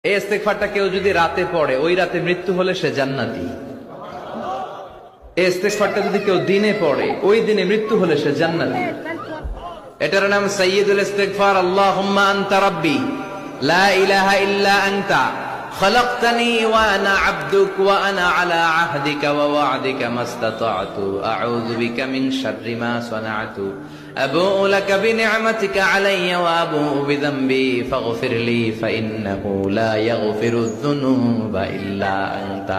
এই ইস্তেগফারটা কেউ যদি রাতে পড়ে, ওই রাতে মৃত্যু হলে সে জান্নাতি। এই ইস্তেগফারটা যদি কেউ দিনে পড়ে, ওই দিনে মৃত্যু হলে সে জান্নাতি। এটার নাম সাইয়্যিদুল ইস্তেগফার। আল্লাহুম্মা আনতা রাব্বি লা ইলাহা ইল্লা আনতা خلقتني وانا عبدك وانا على عهدك ووعدك ما استطعت اعوذ بك من شر ما صنعت ابوء لك بنعمتك علي وابوء بذنبي فاغفر لي فانه لا يغفر الذنوب الا انت